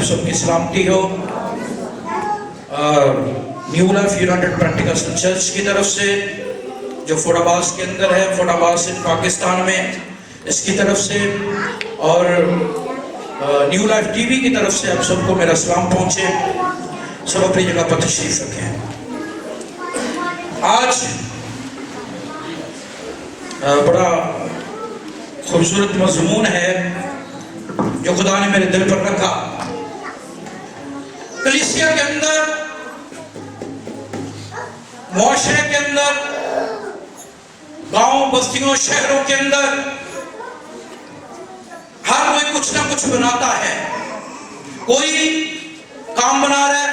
सब की सलामती हो। New life United Pentecostal church की तरफ से जो फोर्डाबास के अंदर है, फोर्डाबास इन पाकिस्तान में, इसकी तरफ से, और न्यू लाइफ टीवी की तरफ से आप सबको मेरा सलाम पहुंचे। सब अपनी जगह पर तशरीफ रखें। आज बड़ा खूबसूरत मज़मून है जो खुदा ने मेरे दिल पर रखा। कलीसिया के अंदर, मुआशरे के अंदर, गांव बस्तियों शहरों के अंदर हर कोई कुछ ना कुछ बनाता है। कोई काम बना रहा है,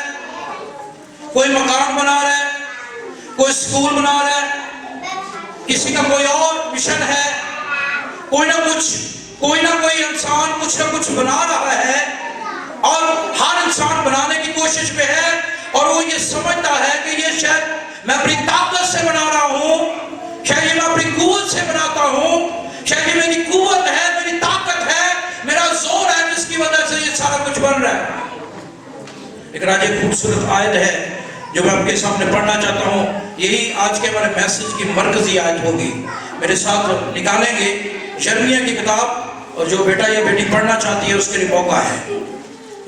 कोई मकान बना रहा है, कोई स्कूल बना रहा है, किसी का कोई और मिशन है। कोई ना कोई इंसान कुछ ना कुछ बना रहा है और हर इंसान बनाने की कोशिश में है, और वो ये समझता है कि ये शायद मैं अपनी ताकत से बना रहा हूँ, शायद ये मैं अपनी कुव्वत से बनाता हूँ, शायद ये मेरी कुव्वत है, मेरी ताकत है, मेरा जोर है, जिसकी वजह से ये सारा कुछ बन रहा है। लेकिन आज एक खूबसूरत आयत है जो मैं आपके सामने पढ़ना चाहता हूँ। यही आज के हमारे मैसेज की मरकजी आयत होगी। मेरे साथ निकालेंगे यिर्मयाह की किताब, और जो बेटा या बेटी पढ़ना चाहती है उसके लिए मौका है।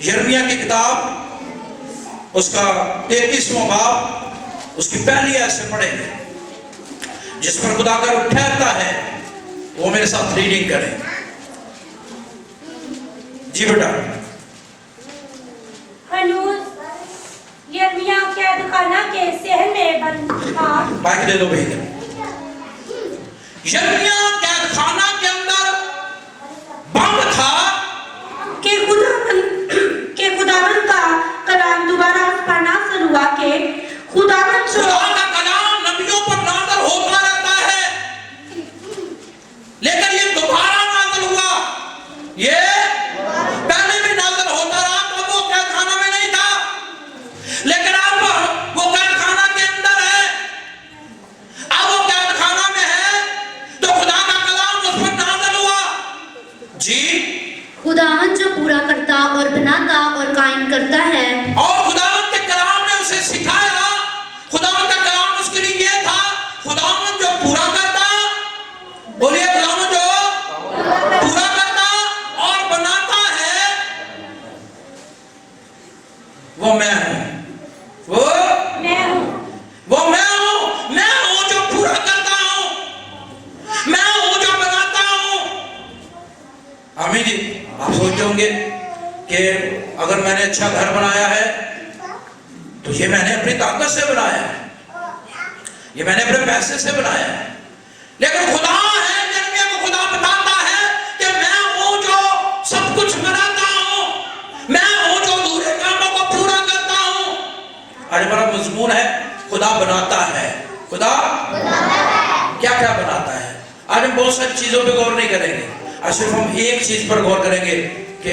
यिर्मयाह की किताब, उसका 33वां बाब, उसकी पहली आयत से पढ़ेंगे। जिस पर खुदा का रूह ठहरता है वो मेरे साथ रीडिंग करें। जी बेटा। यिर्मयाह कैदखाना के शहर में बंद था। माइक दे दो भैया। यिर्मयाह कैदखाना के अंदर बंद था कि खुदावंद का कलाम दोबारा उस पर नाज़िल हुआ कि खुदावंद खुदा का कलाम नबियों पर नाज़िल होता रहता है, लेकिन ये दोबारा नाज़िल हुआ। ये पहले भी नाज़िल होता रहा, तो वो कैदखाना में नहीं था, लेकिन अब वो कैदखाना के अंदर है। अब वो कैदखाना में है तो खुदा का कलाम उस पर नाज़िल हुआ। जी। खुदावंद जो पूरा करता और बनाता और कायम करता है, और खुदावंद के कलाम ने उसे सिखाया। खुदावंद का कलाम उसके लिए ये था, खुदावंद जो पूरा करता, बोलिए खुदावंद जो पूरा करता और बनाता है, वो मैं हूं। वो मैं हूँ, मैं हूं जो पूरा करता हूं, मैं हूं जो बनाता हूं। आमीन जी। आप सोचते होंगे कि अगर मैंने अच्छा घर बनाया है तो ये मैंने अपनी ताकत से बनाया है, ये मैंने अपने पैसे से बनाया है। लेकिन खुदा है, यिर्मयाह को खुदा बताता है कि मैं हूं जो सब कुछ बनाता हूं, मैं हूं जो अधूरे कामों को पूरा करता हूं। आज बड़ा मजमून है, खुदा बनाता है। खुदा क्या क्या बनाता है। आज हम बहुत सारी चीजों पे गौर नहीं करेंगे, आज सिर्फ हम एक चीज पर गौर करेंगे कि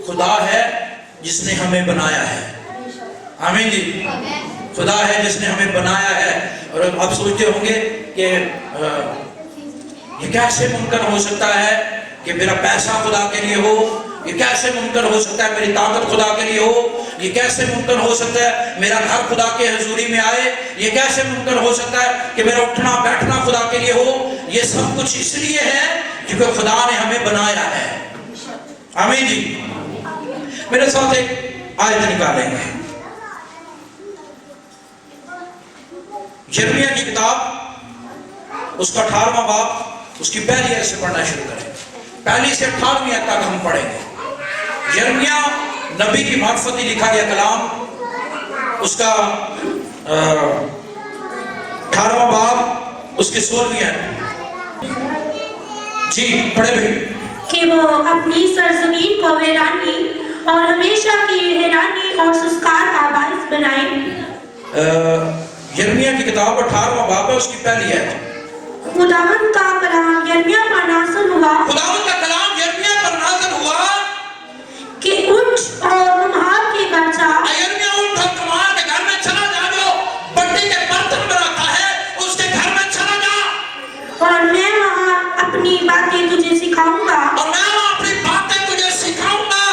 खुदा है जिसने हमें बनाया है। आमीन जी। खुदा है जिसने हमें बनाया है। और आप सोचते होंगे कि ये कैसे मुमकिन हो सकता है कि मेरा पैसा खुदा के लिए हो, ये कैसे मुमकिन हो सकता है मेरी ताकत खुदा के लिए हो, ये कैसे मुमकिन हो सकता है मेरा घर खुदा के हुजूरी में आए, ये कैसे मुमकिन हो सकता है कि मेरा उठना बैठना खुदा के लिए हो। ये सब कुछ इसलिए है क्योंकि खुदा ने हमें बनाया है। आमीन जी। मेरे साथ एक आयत निकालेंगे। यिर्मयाह की किताब, उसका 18वां बाब, उसकी पहली आयत से पढ़ना शुरू करें। पहली से 18वीं आयत तक हम पढ़ेंगे। यिर्मयाह नबी की मार्फत ही लिखा गया कलाम, उसका 18वां बाब, उसकी 16वीं आयत। जी पढ़े भाई। कि वो अपनी सरजमीन को वीरानी और हमेशा की हैरानी और संस्कार का बाइस बनाए। यिर्मयाह की किताब 18वां बाब है, उसकी पहली आयत। खुदावंद का कलाम यिर्मयाह पर नाज़िल हुआ। खुदावंद का कलाम यिर्मयाह पर नाज़िल हुआ कि उठ और कुम्हार के घर जा। यिर्मयाह उठ और कुम्हार के घर में चला जा, जो बर्तन के बर्तन बनाता है उसके घर में चला जा, और मैं वहाँ अपनी बातें तुझे सिखाऊंगा। और मैं अपनी बातें तुझे सिखाऊंगा।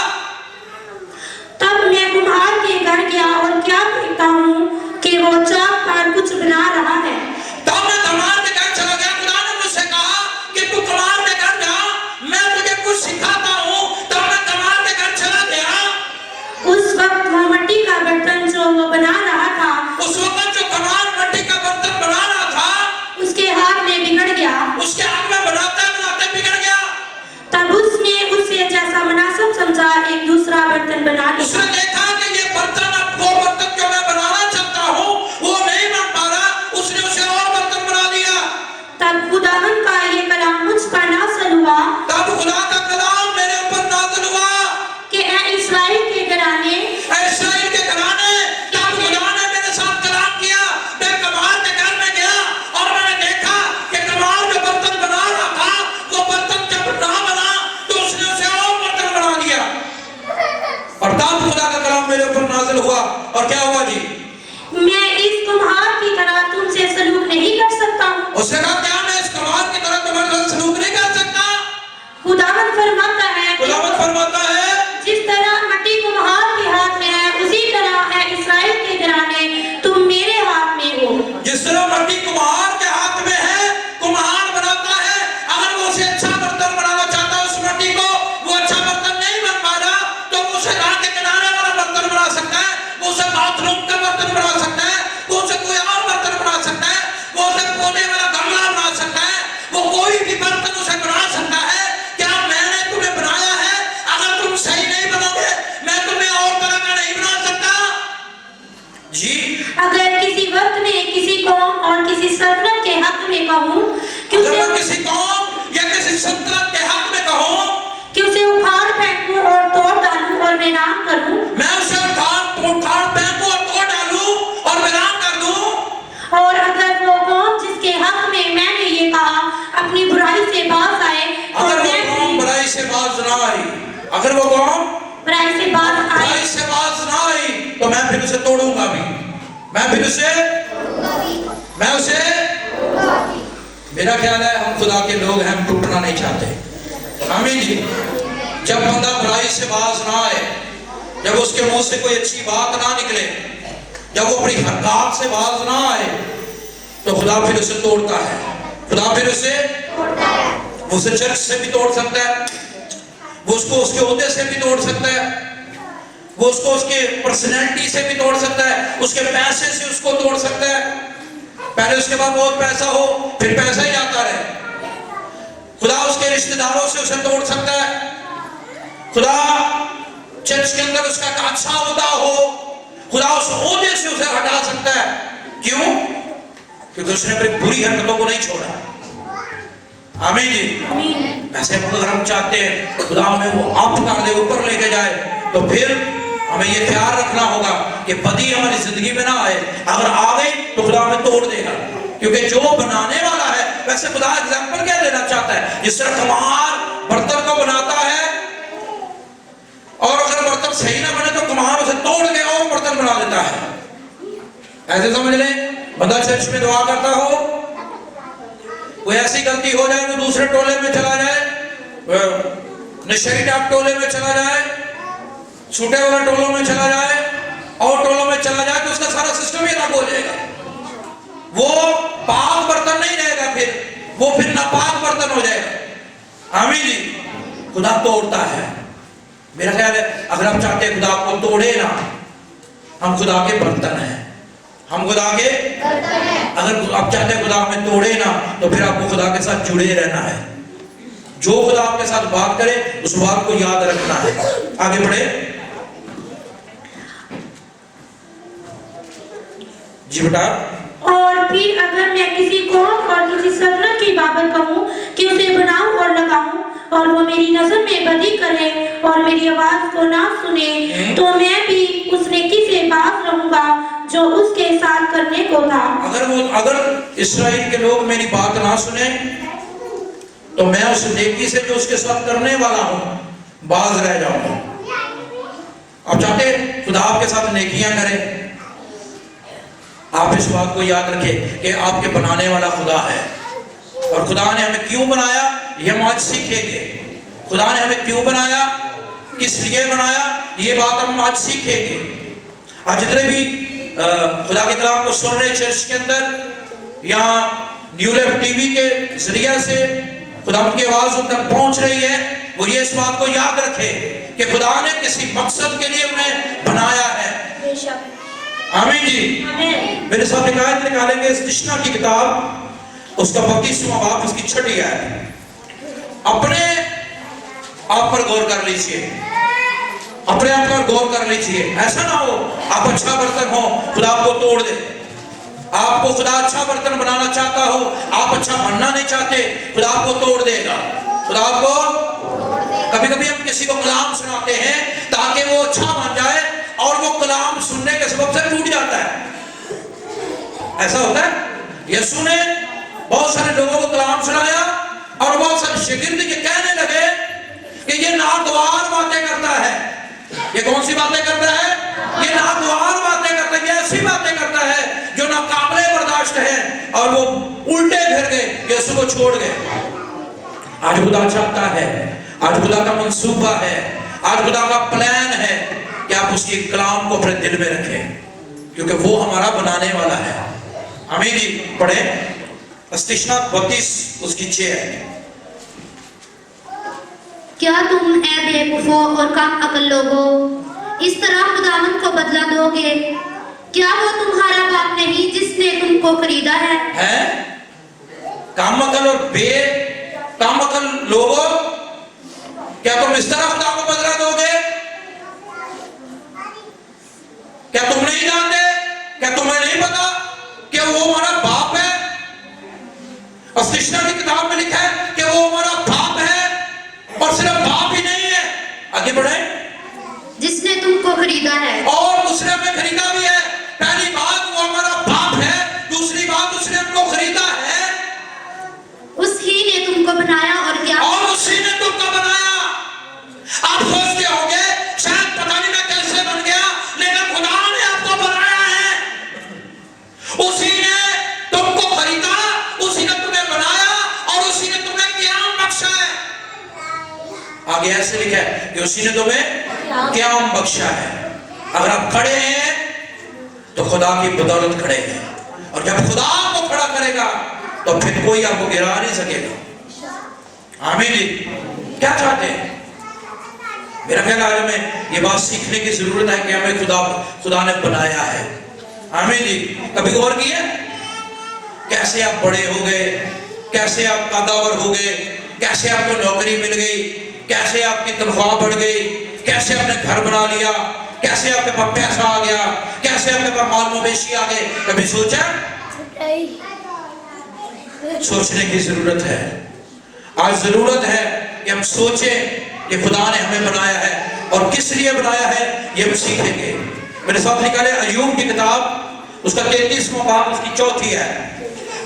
हुआ और क्या हुआ जी? मैं इस कुम्हार की तरह तुमसे सलूक नहीं कर सकता हूँ। उसने कहा क्या मैं इस कुम्हार की तरह तुम्हारे साथ सलूक नहीं कर सकता? खुदावंद फरमाता है खुदावंद फरमाता है जिस तरह मट्टी कुम्हार के हाथ में है उसी तरह है इस्राएल के घराने तुम मेरे हाथ में हो। जिस तरह मट्टी कुम्हार के हाथ में है, कुम्हार बनाता है, अगर वो उसे अच्छा बर्तन बनाना चाहता है, उस मट्टी को वो अच्छा बर्तन नहीं बन पा रहा, तो वो उसे राह के किनारे वाला बर्तन बना सकता है, वो उसे बाथरूम का बर्तन बना सकता है, वो उसे कोई और बर्तन बना सकता है, वो उसे कोने वाला गमला बना सकता है, वो कोई भी बर्तन उसे बना सकता है। क्या मैंने तुम्हें बनाया है? अगर तुम सही नहीं बनोगे, मैं तुम्हें और तरह का नहीं बना सकता जी। अगर किसी वक्त में किसी कौम और किसी सल्तनत के हक में कहूँ कि अगर उसे मैं किसी कौम या किसी सल्तनत के हक में कहूँ कि उसे उखाड़ फेंकूं और तोड़ डालूं और वीरान करूं, मैं उसे उखाड़ फेंकूं और तोड़ डालूं और वीरान कर दूं, और अगर वो कौम जिसके हक में मैंने ये कहा अपनी बुराई से बाज आए तो अगर वो मैं कौम बुराई से बाज ना आई, अगर वो कौम बुराई से बाज आए बुराई से बाज ना आई, तो मैं फिर उसे तोड़ूंगा भी, मैं फिर उसे मेरा ख्याल है हम खुदा के लोग हैं, हम टूटना नहीं चाहते। आमीन जी। जब बंदा बुराई से बाज ना आए, जब उसके मुंह से कोई अच्छी बात ना निकले, जब वो अपनी हरकत से बाज ना आए, तो खुदा फिर उसे तोड़ता है। खुदा फिर उसे चर्च से भी तोड़ सकता है, वो उसको उसके ओहदे से भी तोड़ सकता है, वो उसको उसके पर्सनैलिटी से भी तोड़ सकता है, उसके पैसे से उसको तोड़ सकता है। पहले उसके बाद बहुत पैसा हो, फिर पैसा ही आता रहे। खुदा उसके रिश्तेदारों से उसे तोड़ सकता है। खुदा चर्च के अंदर उसका एक अच्छा ओहदा हो, खुदा उस ओहदे से उसे हटा सकता है। क्यों? क्योंकि उसने अपनी बुरी हरकतों को नहीं छोड़ा। आमीन जी। वैसे अगर हम चाहते हैं खुदा हमें वो अप कर दे, ऊपर लेके जाए, तो फिर हमें ये ख्याल रखना होगा कि बदी हमारी जिंदगी में ना आए। अगर आ गई तो खुदा हमें तोड़ देगा, क्योंकि जो बनाने वाला है, वैसे खुदा एग्जाम्पल क्या देना चाहता है? जिस तरह कुम्हार बर्तन को बनाता है, और अगर बर्तन सही ना बने तो कुम्हार उसे तोड़ के और बर्तन बना देता है। ऐसे समझ लें, बंदा चर्च में दुआ करता हो, कोई ऐसी गलती हो जाए, वो दूसरे टोले में चला जाए, नशेड़ी टाप टोले में चला जाए, छूटे वाला टोलों में चला जाए, और टोलों में चला जाए, तो उसका सारा सिस्टम ही अलग हो जाएगा। वो पाक बर्तन नहीं रहेगा, फिर वो फिर नापाक बर्तन हो जाएगा। आमीन जी। खुदा तोड़ता है। मेरा ख्याल है अगर हम चाहते हैं खुदा को तोड़े ना, हम खुदा के बर्तन हैं, हम खुदा के अगर आप चाहते हैं खुदा हमें तोड़े ना, तो फिर आपको खुदा के साथ जुड़े रहना है। जो खुदा आपके साथ बात करे उस बात को याद रखना है। आगे बढ़े जी बेटा। और फिर अगर मैं किसी कौम और किसी सल्तनत की बाबत कहूँ कि उसे बनाऊं और लगाऊं, और वो मेरी नजर में बदी करे और मेरी आवाज को ना सुने, तो मैं भी उस नेकी से बाज रहूंगा जो उसके साथ करने को था। अगर इस्राएल के लोग मेरी बात ना सुने, तो मैं उस नेकी से जो उसके साथ करने वाला हूं बाज रह जाऊंगा। आप चाहते खुदा आपके साथ नेकियां करे, आप इस बात को याद रखें कि आपके बनाने वाला खुदा है, और खुदा ने हमें क्यों बनाया ये हम आज सीखेंगे। खुदा ने हमें क्यों बनाया, किस लिए बनाया, ये बात हम आज सीखेंगे। आज जितने भी खुदा के कलाम को सुन रहे चर्च के अंदर या न्यू लाइफ टीवी के जरिए से खुदा की आवाज उन तक पहुंच रही है, वो ये इस बात को याद रखे कि खुदा ने किसी मकसद के लिए उन्हें बनाया है। आमीन जी। मेरे साथ एक आयत निकालेंगे इस तिश्ना की किताब, उसका 32वां बाब, उसकी 6ठी आयत। अपने आप पर गौर कर लीजिए, अपने आप पर गौर कर लीजिए। ऐसा ना हो आप अच्छा बर्तन हो, खुदा आपको तोड़ दे। आपको खुदा अच्छा बर्तन बनाना चाहता हो, आप अच्छा बनना नहीं चाहते, खुदा आपको तोड़ देगा। खुदा आपको कभी कभी हम किसी को कलाम सुनाते हैं ताकि वो अच्छा बन जाए, और वो कलाम सुनने के सबब से टूट जाता है। ऐसा होता है। यीशु ने बहुत सारे लोगों को कलाम सुनाया, और बहुत सारे शागिर्द ये कहने लगे कि ये नागवार बातें करता है। ये कौन सी बातें करता है? ये नागवार کشٹ ہیں اور وہ الٹے پھر گئے، یسوع کو چھوڑ گئے. آج خدا چاہتا ہے، آج خدا کا منصوبہ ہے، آج خدا کا پلان ہے کہ آپ اس کی کلام کو اپنے دل میں رکھیں، کیونکہ وہ ہمارا بنانے والا ہے. آمین جی. پڑھیں استشنا 32 اس کی 6 ہے. کیا تم اے بے وقوفو اور کم عقل لوگو اس طرح خداوند کو بدلہ دو گے؟ کیا وہ تمہارا باپ نہیں جس نے تم کو خریدا ہے؟ کم عقل اور بے کم عقل لوگوں، کیا تم اس طرح خدا کو بدلہ دو گے؟ کیا تم نہیں جانتے؟ کیا تمہیں نہیں پتا کہ وہ ہمارا باپ ہے؟ استشنا کی کتاب میں لکھا ہے کہ وہ ہمارا باپ ہے، اور صرف باپ ہی نہیں ہے. آگے بڑھیں. جس نے تم کو خریدا ہے. اور اس نے ہمیں خریدا بھی ہے. پہلی بات وہ ہمارا باپ ہے، دوسری بات اس نے ہم کو خریدا ہے. اس ہی نے تم کو بنایا اور کیا؟ اور اسی نے تم کو بنایا. آپ سوچتے ہوں گے شاید پتہ نہیں میں کیسے بن گیا، لیکن خدا نے آپ کو بنایا ہے. اسی نے تم کو خریدا، اسی نے تمہیں بنایا، اور اسی نے تمہیں قیام بخشا ہے. آگے ایسے لکھا ہے کہ اسی نے تمہیں قیام بخشا ہے. اگر آپ کھڑے ہیں تو خدا کی بدولت کھڑے ہیں، اور جب خدا کو کھڑا کرے گا تو پھر کوئی آپ کو گرا نہیں سکے گا. آمین جی. کیا چاہتے ہیں؟ میرا خیال ہے ہمیں یہ بات سیکھنے کی ضرورت ہے کہ ہمیں خدا نے بنایا ہے. آمین جی. کبھی غور کیا کیسے آپ بڑے ہو گئے، کیسے آپ قداور ہو گئے، کیسے آپ کو نوکری مل گئی، کیسے آپ کی تنخواہ بڑھ گئی، کیسے آپ نے گھر بنا لیا، کیسے آپ کے پاس پیسہ آ گیا، کیسے آپ کے پاس مال مویشی آ گئے؟ کبھی سوچا؟ سوچنے کی ضرورت ہے. آج ضرورت ہے کہ ہم سوچیں کہ خدا نے ہمیں بنایا ہے اور کس لیے بنایا ہے، یہ ہم سیکھیں گے. میرے ساتھ نکالے ایوب کی کتاب، اس کا 33واں باب اس کی 4 ہے.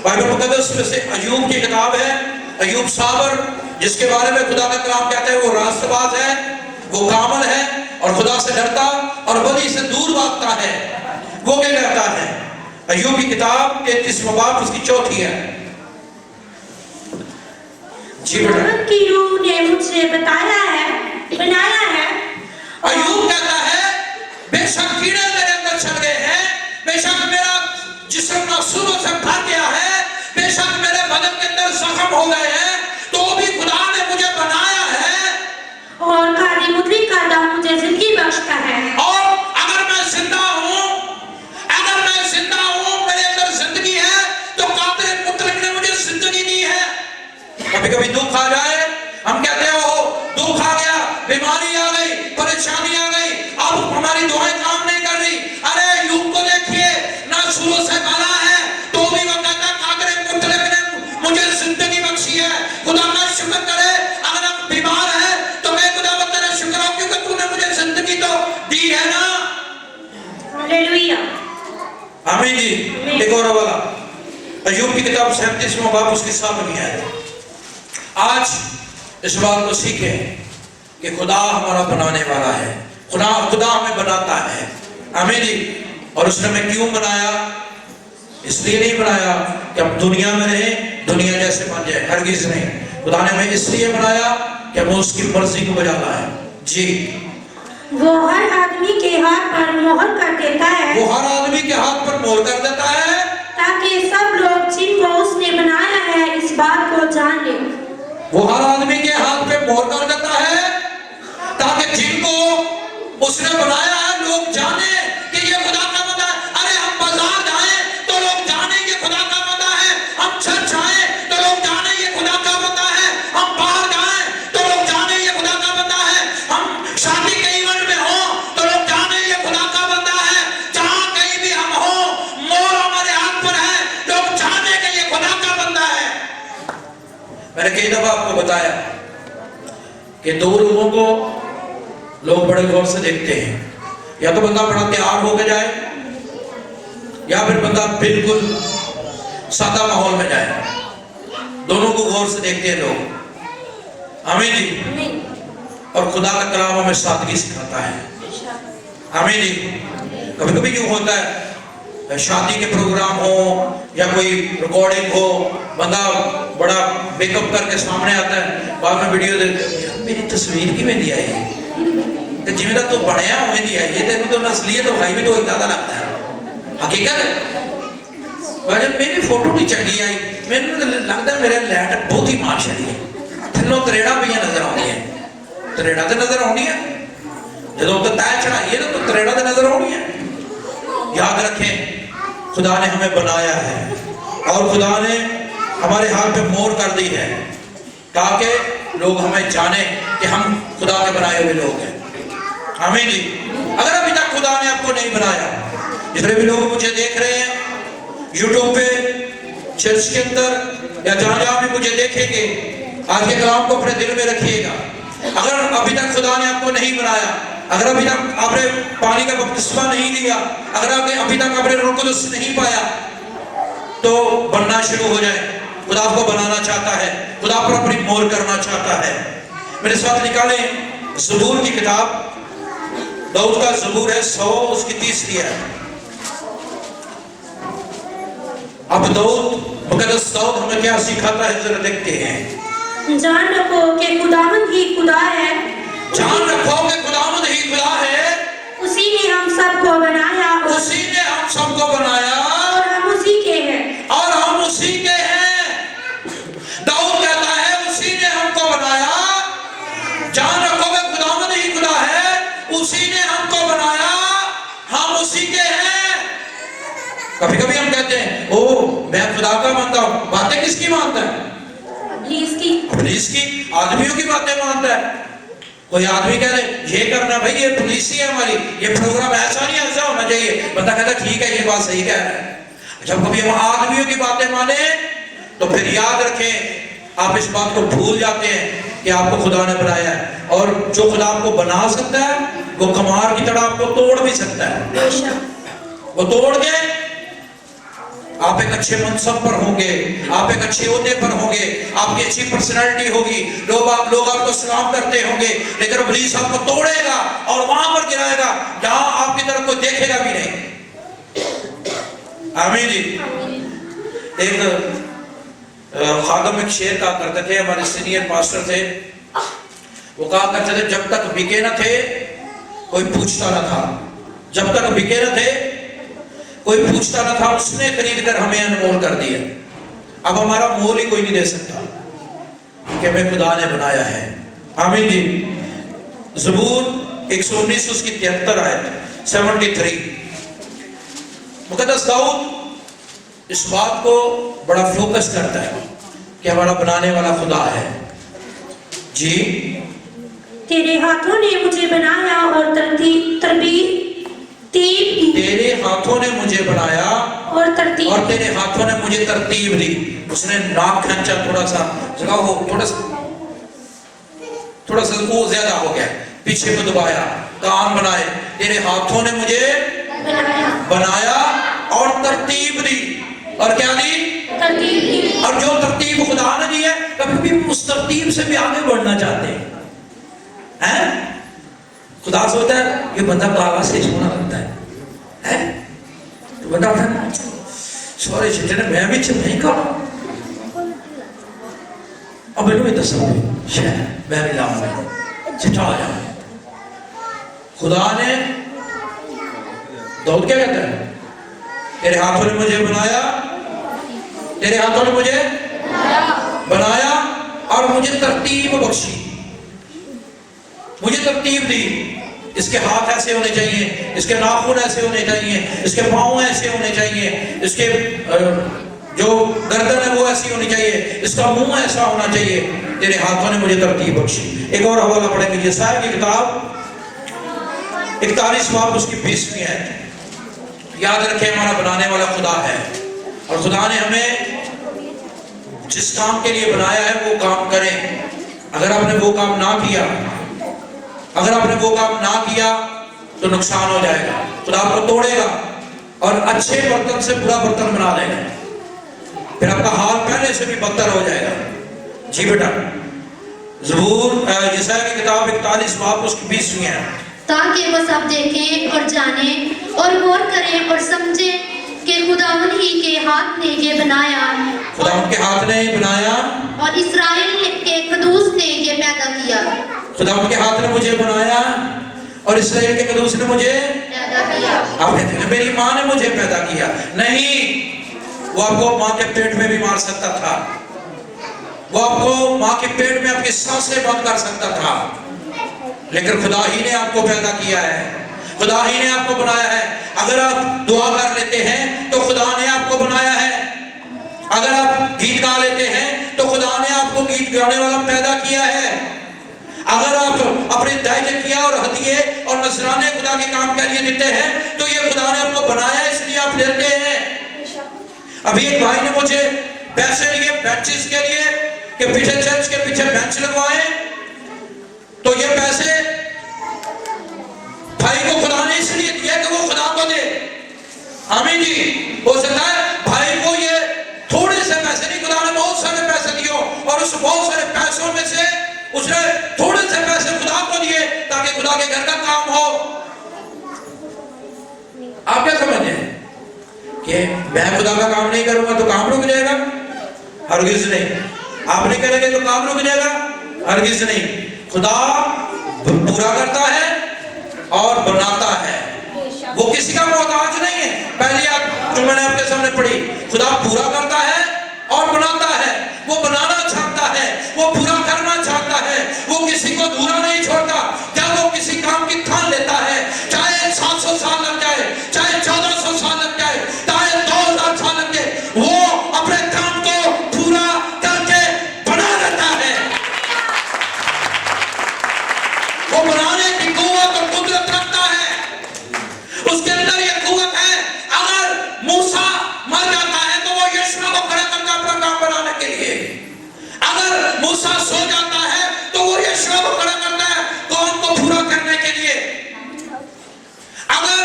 بائبل مقدس میں سے ایوب کی کتاب ہے. ایوب صابر جس کے بارے میں خدا کا کلام کہتا ہے وہ راست باز ہے، وہ کامل ہے اور خدا سے ڈرتا اور بدی سے دور بھاگتا ہے. وہ کیا کہتا ہے؟ ایوب کی کتاب 33واں باب اس کی 4 ہے. جی بیٹا. خداوند کی روح نے مجھ سے بنایا ہے. ایوب کہتا ہے بے شک کیڑے میرے اندر چل گئے ہیں، بے شک میرا جسم ناسوروں سے بھر گیا ہے، بے شک میرے بدن کے اندر زخم ہو گئے ہیں، تو بھی خدا نے مجھے بنایا ہے اور کالی مٹری کا دم مجھے زندگی بخشتا ہے. اور اگر میں زندہ ہوں میرے اندر زندگی ہے تو قادر مطلق نے مجھے زندگی دی ہے. کبھی کبھی دکھ آ جائے ہم کہتے ہیں وہ دکھ آ گیا، بیماری آ گئی، پریشانی آ گئی، اب ہماری دعائیں کام نہیں کر رہی. ارے ایوب کو دیکھیے نہ شروع سے بنا ہے تو بھی وہ کہتا ہے قادر مطلق نے مجھے زندگی بخشی ہے. خدا کا شکر کرے. اگر ہم بیمار ہیں تو میں خدا تیرا شکر ہوں کیونکہ تو نے مجھے زندگی تو دی ہے نا. ہلیلویا. آمین جی. ایک اور حوالہ ایوب کی کتاب 37واں باب اس کی 7 ہے. آج اس بات کو سیکھیں کہ خدا ہمارا بنانے والا ہے. خدا ہمیں بناتا ہے. آمین جی. اور اس نے ہمیں کیوں بنایا؟ اس لیے نہیں بنایا کہ ہم دنیا میں رہیں، دنیا جیسے بن جائے، ہرگز نہیں. خدا نے ہمیں اس لیے بنایا کہ ہم اس کی مرضی کو بجا لائیں. جی. وہ ہر آدمی کے ہاتھ پر مہر کر دیتا ہے. وہ ہر آدمی کے ہاتھ پر مہر کر دیتا ہے تاکہ سب لوگ جن کو اس نے بنایا ہے اس بات کو جان لیں. وہ ہر آدمی کے ہاتھ پہ مہر کر دیتا ہے تاکہ جن کو اس نے بنایا ہے لوگ جانیں کہ یہ خدا کا بندہ ہے. ارے ہم بازار جائیں تو لوگ جانیں یہ خدا کا بندہ ہے، ہم چرچ آئیں تو لوگ جانیں یہ خدا کا بندہ ہے، ہم باہر جائیں تو لوگ جانیں یہ خدا کا بندہ ہے، ہم شادی کے ایونٹ میں ہوں تو لوگ جانیں یہ خدا کا بندہ ہے. جہاں کہیں بھی ہم ہوں مور ہمارے ہاتھ پر ہے، لوگ جانیں کہ یہ خدا کا بندہ ہے. میں نے کئی دفعہ آپ کو بتایا کہ 2 لوگوں کو لوگ بڑے غور سے دیکھتے ہیں. یا تو بندہ بڑا تیار ہو کے جائے یا پھر بندہ بالکل سادہ ماحول میں جائے. دونوں کو غور سے دیکھتے ہیں لوگ. آمین جی. اور خدا کا کلام ہمیں سادگی سکھاتا ہے. آمین جی. کبھی کبھی کیوں ہوتا ہے शादी के प्रोग्राम हो या कोई रिकॉर्डिंग हो, बंदा बड़ा मेकअप करके सामने आता है, बाद में वीडियो देखते मेरी तस्वीर की में दिया है तो जिम्मे तो बढ़िया हुए दिया है, ये तेरे तो नस्लियत तो भाई भी तो ज़्यादा लगता है हकीकत है। मेरी फोटो नहीं चंगी आई, मैंने तो लगता है मेरा लैट बहुत ही माशाल्लाह है, थल्लों तरेड़ा भी नजर आनी है, तरेड़ा तो नजर आनी है जो तो तय चढ़ाइए ना तो तरेड़ा तो नजर आनी है। याद रखें खुदा ने हमें बनाया है और खुदा ने हमारे हाथ पे मोहर कर दी है ताकि लोग हमें जाने कि हम खुदा के बनाए हुए लोग हैं। आमीन जी। अगर अभी तक खुदा ने आपको नहीं बनाया, जितने भी लोग मुझे देख रहे हैं यूट्यूब पे, चर्च के अंदर या जहां जहां भी मुझे देखेंगे, आज के कलाम को अपने दिल में रखिएगा। अगर अभी तक खुदा ने आपको नहीं बनाया, अगर अभी तक आपने पानी का बपतिस्मा नहीं लिया, अगर आपने अभी तक आपने रूह कुदस नहीं पाया, तो बनना शुरू हो जाए। खुदा आपको बनाना चाहता है, खुदा पर अपनी मोहर करना चाहता है। मेरे साथ निकालें ज़बूर की किताब, दाऊद का ज़बूर है 100 उसकी 30 है। अब दाऊद मुकद्दस दाऊद हमें क्या सिखाता है जरा देखते हैं। जान रखो कि खुदावंद ही खुदा है, जान रखो कि खुदावंद ही खुदा है, उसी ने हम सबको बनाया उसी ने हम सबको बनाया और हम उसी के हैं। और हम उसी के हैं। दाऊद कहता है उसी ने हमको बनाया। जान रखो कि खुदावंद ही खुदा है, उसी ने हमको बनाया, हम उसी के हैं। कभी कभी हम कहते हैं ओ मैं खुदा का मानता हूं, बातें किसकी मानता है? पुलिस की, आदमियों की बातें मानता है। कोई आदमी कह रहे ये करना भाई ये पुलिस ही है हमारी, ये प्रोग्राम ऐसा नहीं ऐसा होना चाहिए, बंदा कहता ठीक है ये बात सही कह रहा है। जब कभी हम आदमियों की बातें माने तो फिर याद रखें आप इस बात को भूल जाते हैं कि आपको खुदा ने बनाया है, और जो खुदा आपको बना सकता है वो कमार की तरह आपको तोड़ भी सकता है। वो तोड़ के आप एक अच्छे मनसब पर होंगे, आप एक अच्छे ओहदे पर होंगे, आपकी अच्छी पर्सनालिटी होगी, लोग आपको सलाम करते होंगे, लेकिन इब्लीस आपको तोड़ेगा और वहां पर गिराएगा जहां आपकी तरफ कोई देखेगा भी नहीं। आमीन जी। एक खादम एक शेर कहा करते थे, हमारे सीनियर पास्टर थे, वो कहा करते थे जब तक बिके न थे कोई पूछता न था, जब तक बिके न थे कोई पूछता न था, उसने खरीद कर हमें अनमोल कर दिया। अब हमारा मोल ही कोई नहीं दे सकता कि हमें खुदा ने बनाया है। आमीन जी। ज़बूर 119 उसकी 73 आयत 73। मुकद्दस दाऊद इस बात को बड़ा फोकस करता है कि हमारा बनाने वाला खुदा है। जी। तेरे हाथों ने मुझे बनाया और तरतीब तेरे हाथों ने मुझे बनाया और तेरे हाथों ने मुझे तरतीब दी। उसने नाक खींचा, थोड़ा सा जगह हो, थोड़ा सा वो ज्यादा हो गया, पीछे को दबाया, कान बनाए। तेरे हाथों ने मुझे बनाया और तरतीब दी। और क्या दी? तरतीब दी। और जो तरतीब खुदा ने दी है, कभी भी उस तरतीब से भी आगे बढ़ना चाहते हैं। खुदा सोचता है ये बंदा काला से सोना लगता है, तो बंदा सॉरी चिट्टे मैं भी चिट नहीं कर अब मैंने भी दस मैं भी लाऊंगा चिट्टा आ जाऊंगा। खुदा ने दाऊद क्या कहता है? तेरे हाथों ने मुझे बनाया, तेरे हाथों ने मुझे बनाया और मुझे तरतीब बख्शी, मुझे तरतीब दी। इसके हाथ ऐसे होने चाहिए, इसके नाखून ऐसे होने चाहिए, इसके पाँव ऐसे होने चाहिए, इसके जो गर्दन है वो ऐसी होनी चाहिए, इसका मुंह ऐसा होना चाहिए। तेरे हाथों ने मुझे तरतीब बख्शी। एक और हवाला पढ़ेंगे यशायाह की किताब 41 बाब उसकी 20वीं है। याद रखें हमारा बनाने वाला खुदा है, और खुदा ने हमें जिस काम के लिए बनाया है वो काम करें। अगर आपने वो काम ना किया, अगर आपने वो काम ना किया तो नुकसान हो जाएगा। खुदा आपको तोड़ेगा और अच्छे बर्तन से बुरा बर्तन बना देगा, फिर आपका हाल पहले से भी बदतर हो जाएगा। जी बेटा। ज़बूर यशायाह की किताब 41 बाब उसकी 20वीं है। ताकि वो सब देखें और जानें और गौर करें और समझें खुदावन ही के हाथ ने ये बनाया खुदा के हाथ ने बनाया और इसराइल के कदूस ने ये पैदा किया। खुदा के हाथ ने मुझे बनाया और इसराइल के कदूस ने मुझे पैदा किया। आप कहते हैं मेरी माँ ने मुझे पैदा किया। नहीं, वो आपको माँ के पेट में भी मार सकता था, वो आपको माँ के पेट में आपकी सांसें बंद कर सकता था, लेकिन खुदा ही ने आपको पैदा किया है, खुदा ही ने आपको बनाया है। अगर आप दुआ कर लेते हैं तो खुदा ने आपको बनाया है, अगर आप गीत गा लेते हैं तो खुदा ने आपको गीत गाने वाला पैदा किया है, अगर आप अपने दायित्व और हदिये और नजराने खुदा के काम के लिए देते हैं तो ये खुदा ने आपको बनाया, इसलिए आप लेते हैं। अभी एक भाई ने मुझे पैसे लिए बेंचेस के लिए कि पीछे चर्च के पीछे बेंच लगवाए, तो ये पैसे भाई को खुदा ने इसलिए दिया कि वो खुदा को दे। आमीन जी। हो सकता है भाई को ये थोड़े से पैसे नहीं, खुदा ने बहुत सारे पैसे दिए और उस बहुत सारे पैसों में से उसने थोड़े से पैसे खुदा को दिए ताकि खुदा के घर का काम हो। आप क्या समझते हैं कि मैं खुदा का काम नहीं करूंगा तो काम रुक जाएगा? हरगिज नहीं। आप नहीं करेंगे तो काम रुक जाएगा? हरगिज नहीं। खुदा पूरा करता है और बनाता है, वो किसी का मोहताज नहीं है। पहली बात जो मैंने आपके सामने पढ़ी, खुदा पूरा करता है और बनाता है, वो बनाना चाहता है, वो पूरा करना चाहता है, वो किसी को अधूरा नहीं छोड़ता। जब वो किसी काम की ठान लेता है, चाहे 700 साल लग जाए, चाहे 1400 साल लग जाए, चाहे 2000 साल लग जाए, वो अपने काम को पूरा करके बना देता है। वो बनाने की कुव्वत और कुदरत रखता है, उसके अंदर ये कुव्वत है। अगर मूसा मर जाता है तो वो यीशु को खड़ा करता अपना काम बनाने के लिए, अगर मूसा सो जाता है तो वो यीशु को खड़ा करता है कौम को पूरा करने के लिए, अगर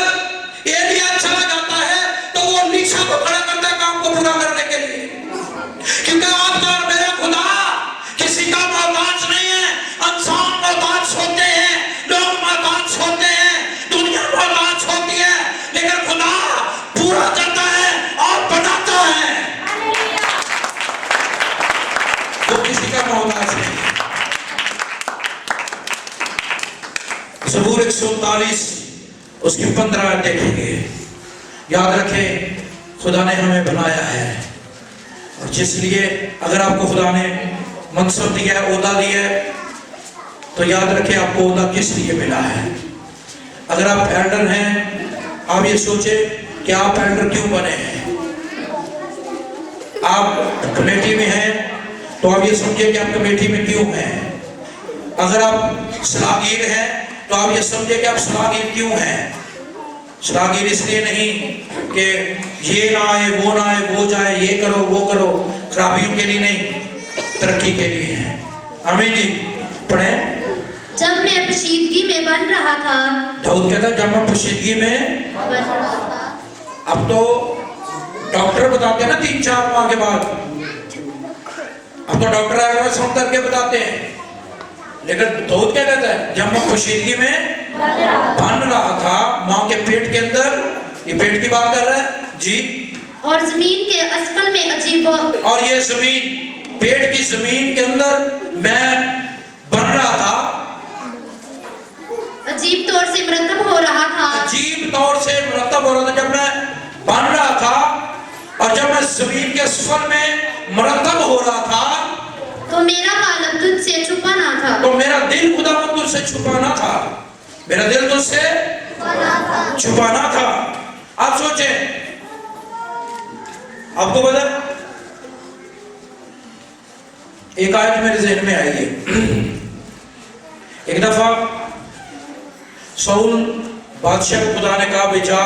एलिया चला जाता है तो वो एलीशा को खड़ा करता है काम को पूरा करने के लिए। क्योंकि आपका और मेरा खुदा किसी का मोहताज नहीं है। इंसान मोहताज होते हैं, लोग मोहताज होते हैं, दुनिया मोहताज होती है, लेकिन खुदा पूरा करता है और बनाता है, वो किसी का मोहताज नहीं। ज़बूर 139 उसकी 15 देखेंगे। याद रखें, खुदा ने हमें बनाया है और जिसलिए अगर आपको खुदा ने मनसब दिया है, ओहदा दिया है, तो याद रखें आपको ओहदा किस लिए मिला है। अगर आप एल्डर हैं, आप ये सोचें कि आप एल्डर क्यों बने हैं। आप कमेटी में हैं तो आप ये समझे कि आप कमेटी में क्यों हैं। अगर आप सलाहगीर हैं तो आप ये समझे कि आप सलाहगीर क्यों हैं। सलाहगीर इसलिए नहीं कि ये ना आए, वो ना आए, वो जाए, ये करो, वो करो, खराबियों के लिए नहीं, तरक्की के लिए है। आमीन जी। पढ़े। जब मैं पोशीदगी में बन रहा था, दाऊद कहता है जब मैं पोशीदगी में बन रहा था। अब तो डॉक्टर बताते हैं ना 3-4 माह के बाद, अब तो डॉक्टर अल्ट्रासाउंड करके बताते हैं, लेकिन दाऊद क्या कहता है जब मैं पोशीदगी में बन रहा था, माँ के पेट के अंदर, ये पेट की बात कर रहा है जी, और जमीन के असफल में अजीब और ये जमीन, पेट की जमीन के अंदर मैं बन रहा था, अजीब तौर से मरतब हो रहा था। अजीब तौर से मरतब हो रहा था। जब मैं बन रहा था और जब मैं जमीन के असफल में मरतब हो रहा था, तो मेरा कालम तुझसे छुपा ना था। तो मेरा दिल खुदावंद तुझसे छुपाना था, मेरा दिल तुझसे छुपाना था। आप सोचें, आपको पता एक आयत मेरे ज़हन में आई है। एक दफा शाऊल बादशाह को खुदा ने कहा बेजा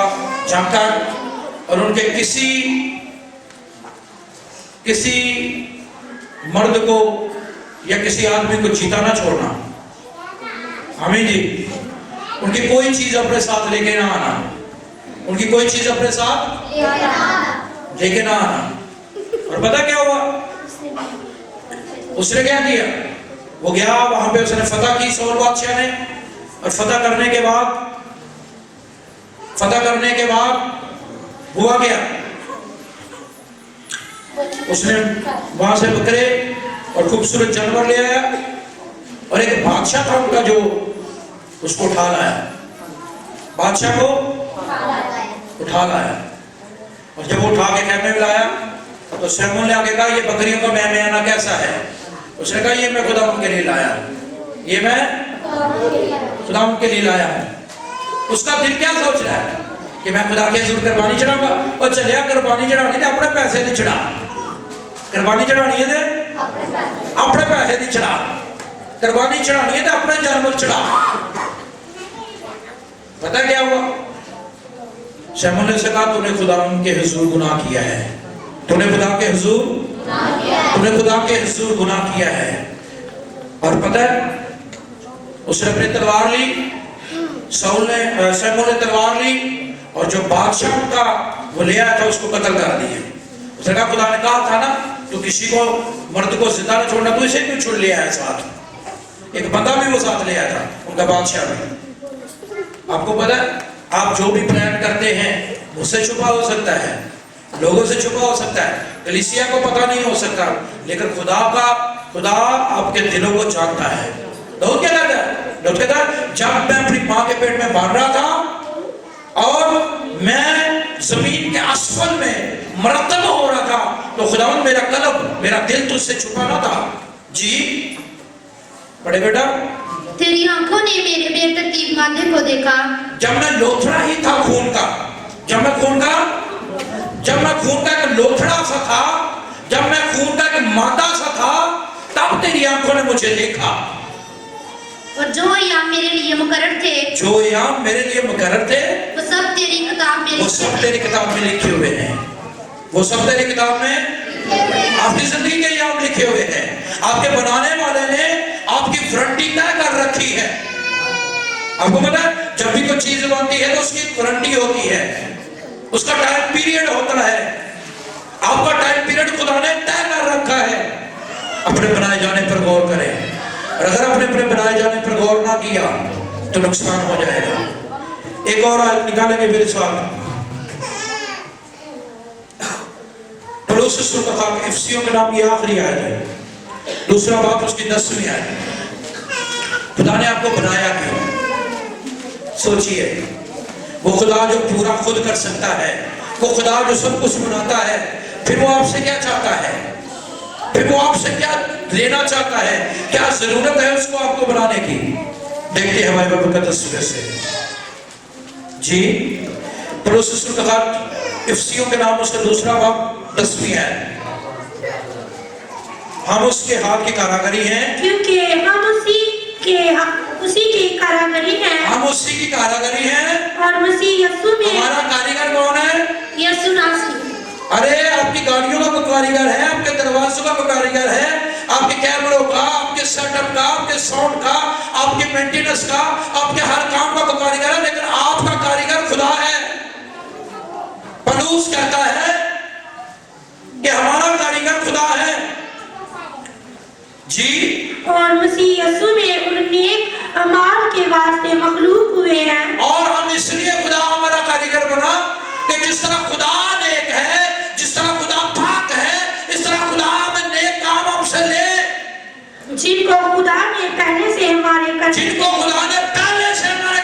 जाकर और उनके किसी मर्द को या किसी आदमी को जीता ना छोड़ना। आमीन जी। उनकी कोई चीज अपने साथ लेके ना आना, उनकी कोई चीज अपने साथ लेके ना आना। और पता क्या हुआ, उसने क्या किया, वो गया वहां पे, उसने फतह की शाऊल बादशाह ने, और फतह करने के बाद हुआ क्या, اس نے وہاں سے بکرے اور خوبصورت جانور لے آیا اور ایک بادشاہ تھا ان کا جو اس کو اٹھا لایا, بادشاہ کو اٹھا لایا, اور جب وہ اٹھا کے خیمے میں لایا تو سیمون نے آگے کہا یہ بکریوں کا میانہ کیسا ہے؟ اس نے کہا یہ میں خدا ان کے لیے لایا, یہ میں خدا ان کے لیے لایا ہوں. اس کا دل کیا سوچ رہا ہے کہ میں خدا کے حضور قربانی چڑھاؤں گا, اور چلیا قربانی چڑھانی ہے اپنے پیسے نہیں چڑھا, قربانی چڑھانی ہے اپنے پیسے نہیں چڑھا, قربانی چڑھانی ہے اپنے جانور چڑھا. پتہ کیا ہوا؟ شیمون نے سے کہا تو نے خدا ان کے حضور گناہ کیا ہے, تو نے خدا کے حضور گناہ کیا ہے. اور پتہ ہے اس نے اپنی تلوار لی, شیمون نے تلوار لی اور جو بادشاہ ان کا وہ لے آیا تھا اس کو قتل کر دیا. اس نے کہا خدا نے کہا تھا نا تو کسی کو مرد کو زندہ نہ چھوڑنا, تو اسے کیوں چھوڑ لے آیا ساتھ؟ ایک بندہ بھی وہ ساتھ لے آیا تھا ان کا بادشاہ بھی. آپ کو پتہ ہے آپ جو بھی پلان کرتے ہیں مجھ سے چھپا ہو سکتا ہے, لوگوں سے چھپا ہو سکتا ہے, کلیسیا کو پتہ نہیں ہو سکتا, لیکن خدا آپ کے دلوں کو جانتا ہے. داؤد کیا کہتا ہے جب میں اپنی ماں کے پیٹ میں بڑھ رہا تھا اور میں زمین کے اسفل میں مرتب ہو رہا تھا تو خداوند میرا قلب میرا دل تجھ سے چھپا نہ تھا. جی بڑے بیٹا, تیری آنکھوں نے میرے بے ترتیب مادے کو دیکھا. جب میں لوتھڑا ہی تھا خون کا, جب میں خون کا ایک لوتھڑا سا تھا, جب میں خون کا ایک مادہ سا تھا, تب تیری آنکھوں نے مجھے دیکھا. اور جو ایام میرے لیے مقرر تھے وہ سب تیری کتاب میں لکھے ہوئے ہیں. وہ سب تیری کتاب میں آپ کی زندگی کے ایام لکھے ہوئے ہیں. آپ کے بنانے والے نے آپ کی وارنٹی طے کر رکھی ہے. آپ کو پتہ ہے جب بھی کوئی چیز بنتی ہے تو اس کی وارنٹی ہوتی ہے, اس کا ٹائم پیریڈ ہوتا ہے. آپ کا ٹائم پیریڈ خدا نے طے کر رکھا ہے. اپنے بنائے جانے پر غور کریں, اور اگر آپ نے اپنے بنائے جانے پر غور نہ کیا تو نقصان ہو جائے گا. ایک اور آیت نکالیں گے میرے ساتھ, کولوسیوں کا خاک افسیوں کے نام یہ آخری آیت ہے, دوسرا باب اس کی 10ویں آیت. خدا نے آپ کو بنایا کیوں؟ سوچئے, وہ خدا جو پورا خود کر سکتا ہے, وہ خدا جو سب کچھ بناتا ہے, پھر وہ آپ سے کیا چاہتا ہے, پھر وہ آپ سے کیا لینا چاہتا ہے, کیا ضرورت ہے اس کو آپ کو بنانے کی؟ دیکھتے ہیں ہمارے مقدس سورہ سے. جی کولوسیوں کا خاک افسیوں کے نام اس کا دوسرا باب 10ویں ہے. ہم اس کے ہاتھ کی کاراگری ہیں, کیونکہ ہم اسی کی کاراگری ہیں, ہم اسی کی کاراگری ہیں, اور مسیح یسوع میں ہمارا کاریگر کون ہے؟ یسوع ناصری. ارے آپ کی گاڑیوں کا کوئی کاریگر ہے, آپ کے دروازوں کا کوئی کاریگر ہے, آپ کے کیمروں کا, آپ کے سیٹ اپ کا, آپ کے ساؤنڈ کا, آپ کے مینٹیننس کا, آپ کے ہر کام کا کوئی کاریگر ہے, لیکن آپ کا کاریگر خدا ہے. پولس کہتا ہے کہ ہمارا کاریگر خدا ہے. جی اور مسیح یسوع میں ان نیک اعمال کے واسطے مخلوق ہوئے ہیں, اور ہم اس لیے خدا ہمارا کاریگر بنا کہ جس طرح خدا نیک ہے, جس طرح خدا پاک ہے, اس طرح خدا ہمیں نیک کام ہم سے لے, جن کو خدا نے پہلے سے ہمارے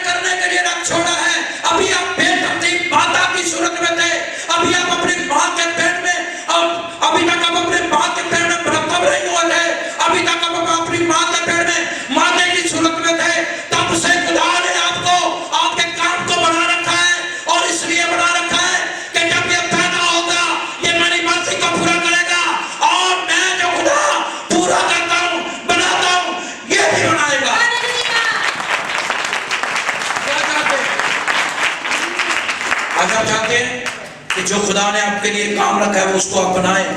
کرنے کے لیے رکھ چھوڑا ہے. ابھی آپ بے ترتیب مادہ کی صورت میں تھے, ابھی آپ اپنی ماں کے پیٹ میں, ابھی تک آپ اپنی ماں کے پیٹ میں مرتب نہیں ہوئے تھے, ابھی تک آپ اپنی ماں کے پیٹ میں مادے کی صورت میں تھے, تب سے خدا نے آپ کو آپ کے کام کو بنا رکھا ہے. اور اس لیے بنا رکھا ہے کہ جب یہ پیدا ہوگا یہ میری مرضی کو پورا کرے گا, اور میں جو خدا پورا کرتا ہوں بناتا ہوں یہ بھی بنائے گا. آج آپ چاہتے ہیں کہ جو خدا نے آپ کے لیے کام رکھا ہے اس کو آپ بنائیں,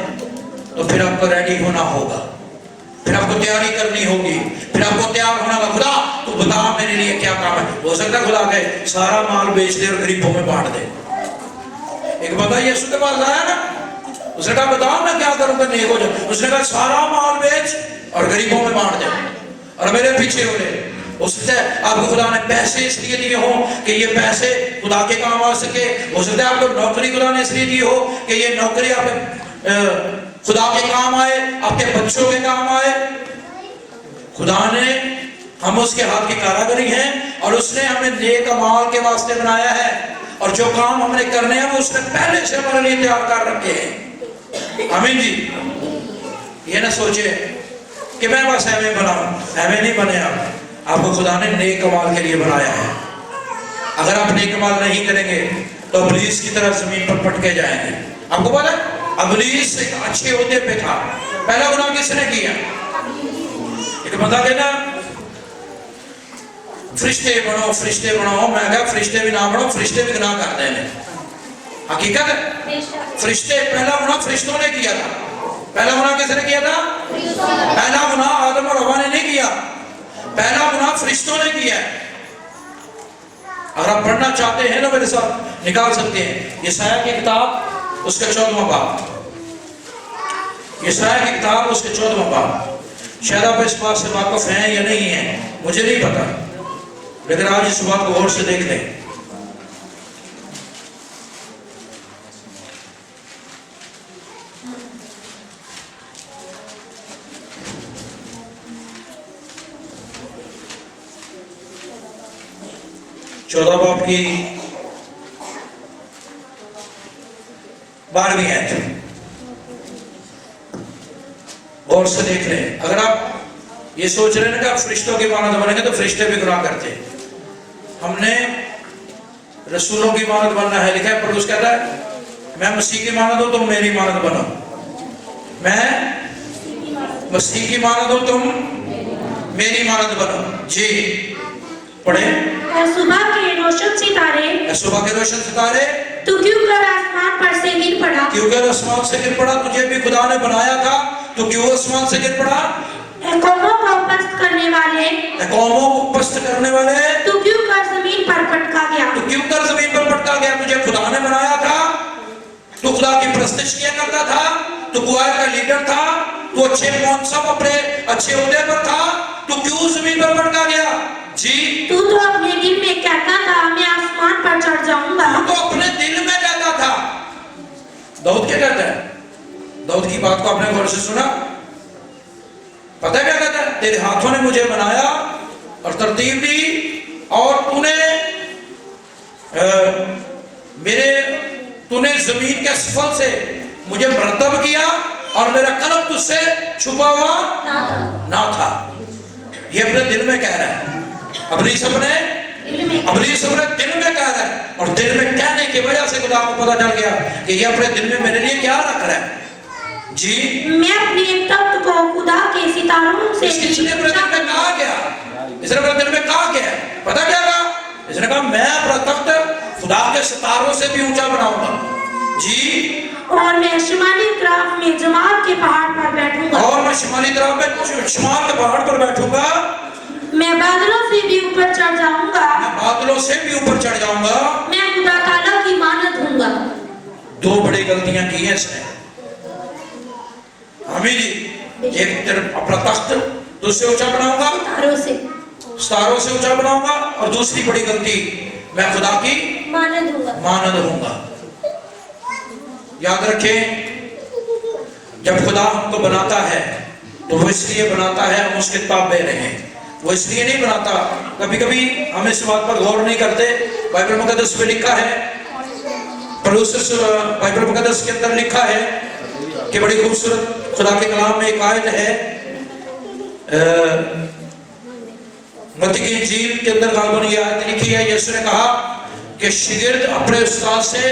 تو پھر آپ کو ریڈی ہونا ہوگا, پھر آپ کو تیاری کرنی ہوگی, پھر آپ کو تیار ہونا ہوگا. خدا تو بتا میرے لیے کیا کام ہے. ہو سکتا ہے خدا کہے سارا مال بیچ دے اور غریبوں میں بانٹ دے. ایک بندہ یسوع کے پاس آیا نا, اس نے کہا بتاؤ میں کیا کروں گا نیک ہو جاؤں. اس نے کہا سارا مال بیچ اور غریبوں میں بانٹ دے اور میرے پیچھے ہو لے. ہو سکتا ہے آپ کو خدا نے پیسے اس لیے دیے ہوں کہ یہ پیسے خدا کے کام آ سکے. ہو سکتا ہے آپ کو نوکری خدا نے اس لیے دی ہو کہ یہ نوکری آپ खुदा के काम आए, आपके बच्चों के काम आए। खुदा ने, हम उसके हाथ की कारीगरी हैं और उसने हमें नेक अमाल के वास्ते बनाया है, और जो काम हमने करने हैं वो उसने पहले से हमारे लिए तैयार कर रखे हैं। आमीन जी। ये ना सोचे कि मैं बस ऐਵੇਂ बनाऊं, ऐਵੇਂ नहीं बने आप। आपको खुदा ने नेक अमाल के लिए बनाया है। अगर आप नेक अमाल नहीं करेंगे तो इब्लीस की तरह जमीन पर पटके जाएंगे। आपको पता है, इब्लीस एक अच्छे ओहदे पे था। पहला गुनाह किसने किया? एक बंदा कहना फरिश्ते बनो, फरिश्ते बनो। मैं कहा फरिश्ते भी ना बनो, फरिश्ते भी गुनाह करते हैं। हकीकत है, फरिश्ते, पहला गुनाह फरिश्तों ने किया था। पहला गुनाह किसने किया था? पहला गुनाह आदम और हवा ने नहीं किया, पहला गुनाह फरिश्तों ने किया है। अगर आप पढ़ना चाहते हैं ना मेरे साथ, निकाल सकते हैं यशायाह की किताब, उसका 14वां बाब। यशायाह की किताब, उसके 14वां बाब। शायद आप इस बात से वाकिफ हैं या नहीं हैं, मुझे नहीं पता, लेकिन आज इस बात को गौर से देख लें। चौदह बाब की 12वीं आयत, गौर से देख लें। अगर आप ये सोच रहे हैं ना कि आप फरिश्तों की मानद बनेंगे तो फरिश्ते भी गुनाह करते हैं। हमने रसूलों की मानद बनना है, लिखा है, पौलुस कहता है मैं मसीह की मानद हूं, तुम मेरी मानद बनो। मैं मसीह की मानद हूं, तुम मेरी मानद बनो। जी पढ़े। सुबह के रोशन सितारे, सुबह के रोशन सितारे, तू क्यों कर आसमान पर से गिर पड़ा? क्योंकि आसमान से गिर पड़ा, तुझे भी खुदा ने बनाया था, तो क्यों आसमान से गिर पड़ा? कौमों को पस्त करने वाले, कौमों को पस्त करने वाले, तू क्यों कर जमीन पर पटका गया? तू क्यों कर जमीन पर पटका गया? तुझे खुदा ने बनाया था, तू खुदा की प्रस्तिश किया करता था, तू गुआर का लीडर था, तू अच्छे मौनसब अपने अच्छे ओहदे पर था, तू क्यों जमीन पर पटका गया? जी। तू तो अपने दिल में कहता था मैं आसमान पर चढ़ जाऊंगा। तू तो अपने दिल में कहता था। दाऊद क्या कहता है? दाऊद की बात को आपने गौर से सुना? पता है क्या कहता है? तेरे हाथों ने मुझे बनाया और तरतीब दी, और तूने जमीन के असफल से मुझे मरतब किया, और मेरा कलम तुझसे छुपा हुआ ना था। ये अपने दिल में कह रहा है। इब्लीस अपने दिल में कह रहा है, और दिल में कहने की वजह से खुदा को पता चल गया कि ये अपने दिल में मेरे लिए क्या रख रहा है। जी। मैं अपने तख्त को खुदा के सितारों से इसने अपने दिल में कहा गया, इसने अपने दिल में कहा गया, पता क्या कहा? इसने कहा मैं अपना तख्त खुदा के सितारों से भी ऊंचा बनाऊंगा। जी। और मैं शिमाली तरफ में जमाल के पहाड़ पर बैठूंगा, और मैं शिमाली तरफ में शिमाल के पहाड़ पर बैठूंगा। मैं बादलों से भी ऊपर चढ़ जाऊंगा, मैं बादलों से भी ऊपर चढ़ जाऊंगा। मैं खुदा ताला की मानद हूंगा। दो बड़ी गलतियां की हैं इसने। आमीन जी। एक तरफ अपना तख्त दूसरे ऊंचा बनाऊंगा, सितारों से ऊंचा बनाऊंगा, और दूसरी बड़ी गलती, मैं खुदा की मानद हूंगा। याद रखें, जब खुदा हमको बनाता है तो वो इसलिए बनाता है हम उसके ताबे रहें, वो इसलिए नहीं बनाता। कभी कभी हम इस बात पर गौर नहीं करते। बाइबल मुकद्दस में लिखा है, बाइबल मुकद्दस के अंदर लिखा है कि बड़ी खूबसूरत खुदा के कलाम में एक आयत है, मत्ती की इंजील के अंदर गालबन ये आयत लिखी है। यीशु ने कहा कि शागिर्द अपने उस्ताद से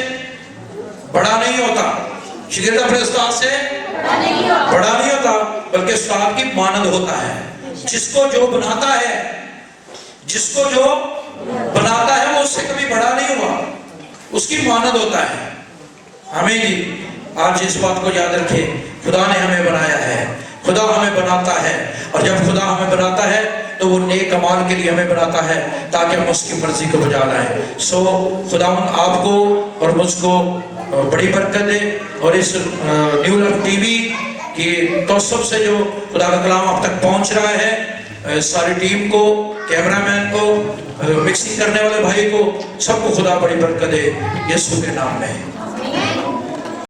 बड़ा नहीं होता, शागिर्द अपने उस्ताद से बड़ा नहीं होता, बल्कि उस्ताद की मानद होता है। जिसको जो बनाता है वो उससे कभी बड़ा नहीं हुआ, उसकी मानद होता है। हमें जी आज इस बात को याद रखें, खुदा ने हमें बनाया है, खुदा हमें बनाता है, और जब खुदा हमें बनाता है तो वो नेक अमाल के लिए हमें बनाता है ताकि हम उसकी मर्जी को बजा लाएं। सो खुदा आपको और मुझको बड़ी बरकत दे, और इस न्यू लव टीवी की तौसब से जो खुदा का कलाम आप तक पहुंच रहा है, सारी टीम को, कैमरामैन को, मिक्सिंग करने वाले भाई को, सबको खुदा बड़ी बरकत दे, यीशु के नाम में।